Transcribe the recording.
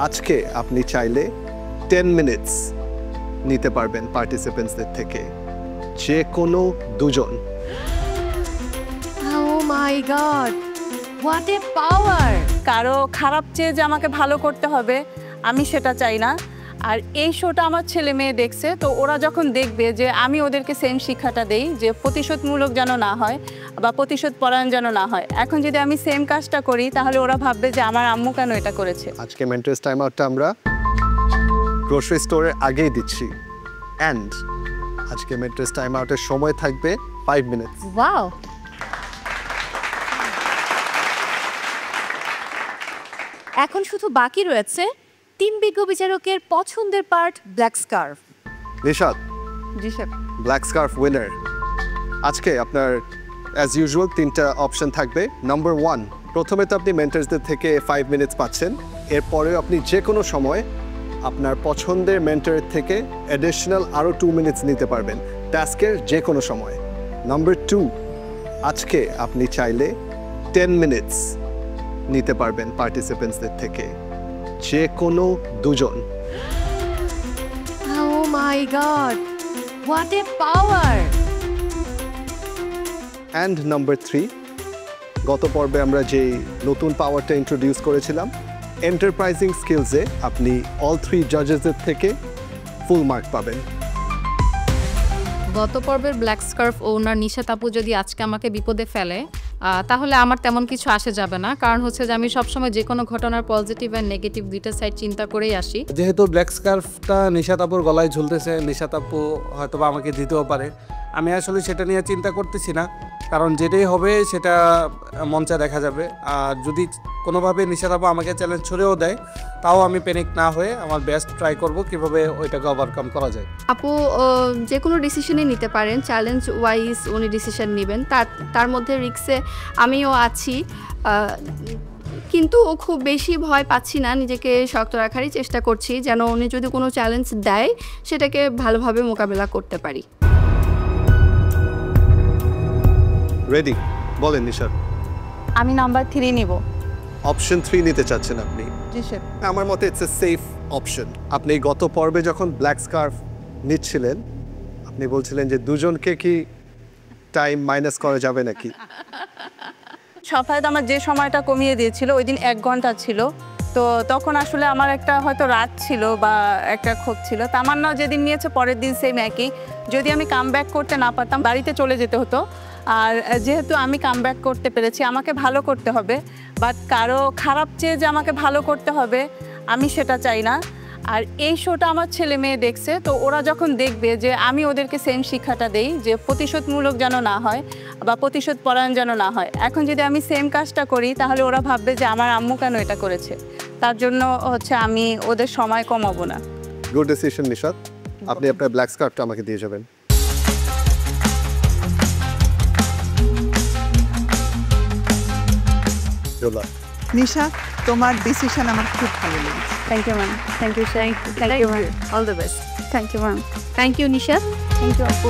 আজকে আপনি চাইলে 10 মিনিটস নিতে পারবেন পার্টিসিপেন্টসদের থেকে, যে কোনো দুজন। Oh my God! What a power! কারো খারাপ চেয়ে যে আমাকে ভালো করতে হবে আমি সেটা চাই না। আর এই শোটা আমার ছেলে মেয়ে দেখছে, তো ওরা যখন দেখবে যে আমি ওদেরকে সেম শিক্ষাটা দেই যে প্রতিশোধমূলক যেন না হয় বা প্রতিশোধ পরায়ণ যেন না হয়। এখন যদি আমি সেম কাজটা করি তাহলে ওরা ভাববে যে আমার আম্মু কেন এটা করেছে। আজকে মেন্টরস টাইম আউটটা আমরা গ্রোসারি স্টোরের আগেই দিচ্ছি, অ্যান্ড আজকে মেন্টরস টাইম আউটের সময় থাকবে 5 মিনিটস। Wow! এখন শুধু বাকি রয়েছে 3 বিজ্ঞ বিচারকের পছন্দের পার্ট, ব্ল্যাক স্কার্ফ। নিশাত, জি স্যার। Black scarf winner. আজকে আপনার অ্যাজ ইউজুয়াল 3টা অপশন থাকবে। নাম্বার 1, প্রথমে তো আপনি মেন্টরসদের থেকে 5 মিনিটস পাচ্ছেন, এরপরেও আপনি যে কোনো সময় আপনার পছন্দের মেন্টরের থেকে অ্যাডিশনাল আরও 2 মিনিটস নিতে পারবেন টাস্কের যে কোনো সময়। নাম্বার 2, আজকে আপনি চাইলে 10 মিনিটস নিতে পারবেন পার্টিসিপেন্টসদের থেকে, যে কোনো দুজন। Oh my God! What a power! And number 3, গত পর্বে আমরা যে নতুন পাওয়ারটা ইন্ট্রোডিউস করেছিলাম, এন্টারপ্রাইজিং স্কিলসে আপনি অল 3 জাজেসদের থেকে ফুল মার্ক পাবেন। গত পর্বের ব্ল্যাক স্কার্ফ ওনার নিশাত আপু যদি আজকে আমাকে বিপদে ফেলে তাহলে আমার তেমন কিছু আসে যাবে না, কারণ হচ্ছে যে আমি সবসময় যে কোনো ঘটনার পজিটিভ আর নেগেটিভ দুইটা সাইড চিন্তা করেই আসি। যেহেতু ব্ল্যাক স্কার্ফটা নিশাত আপুর গলায় ঝুলতেছে, নিশাত আপু হয়তো বা আমাকে দিতেও পারে, আমি আসলে সেটা নিয়ে চিন্তা করতেছি না, কারণ যেটাই হবে সেটা মঞ্চে দেখা যাবে। আর যদি কোনোভাবে নিশাত আপু আমাকে চ্যালেঞ্জ ছুড়েও দেয় তাও আমি প্যানিক না হয়ে আমার বেস্ট ট্রাই করব কিভাবে ওইটাকে ওভারকাম করা যায়। আপু যে কোনো ডিসিশনই নিতে পারেন, চ্যালেঞ্জ ওয়াইজ উনি ডিসিশন নেবেন, তার মধ্যে রিস্কে আমিও আছি, কিন্তু খুব বেশি ভয় পাচ্ছি না, নিজেকে শক্ত রাখারই চেষ্টা করছি যেন উনি যদি কোনো চ্যালেঞ্জ দেয় সেটাকে ভালোভাবে মোকাবেলা করতে পারি। রেডি? বলেন নিশাত। আমি নাম্বার 3 নিব। অপশন 3 নিতে চাচ্ছেন আপনি? জি স্যার। আমার মতে ইটস এ সেফ অপশন। আপনি গত পর্বে যখন ব্ল্যাক স্কার্ফ নিচ্ছিলেন আপনি বলছিলেন যে দুজনকে কি টাইম মাইনাস করা যাবে নাকি? সফায়েত আমার যে সময়টা কমিয়ে দিয়েছিল ওই দিন 1 ঘন্টা ছিল, তো তখন আসলে আমার একটা হয়তো রাত ছিল বা একটা ক্ষোভ ছিল। তামান্নাও যেদিন নিয়েছে পরের দিন সেম একই। যদি আমি কাম ব্যাক করতে না পারতাম বাড়িতে চলে যেতে হতো। আর যেহেতু আমি কাম ব্যাক করতে পেরেছি, আমাকে ভালো করতে হবে, বাট কারো খারাপ চেয়ে যে আমাকে ভালো করতে হবে আমি সেটা চাই না। আর এই শোটা আমার ছেলে মেয়ে দেখছে, তো ওরা যখন দেখবে যে আমি ওদেরকে সেম শিক্ষাটা দেই যে প্রতিশোধমূলক যেন না হয় বা প্রতিশোধ পরায়ণ যেন না হয়। এখন যদি আমি সেম কাজটা করি তাহলে ওরা ভাববে যে আমার আম্মু কেন এটা করেছে। তার জন্য হচ্ছে আমি ওদের সময় কমাবো না। Good decision Nishat. আপনি আপনার ব্ল্যাক স্কার্ফটা আমাকে দিয়ে যাবেন। নিশা, তোমার ডিসিশন আমার খুব ভালো লেগেছে। Thank you ma'am. Thank you sir. Thank you ma'am. All the best. Thank you ma'am. Thank you Nisha. Thank you আপু।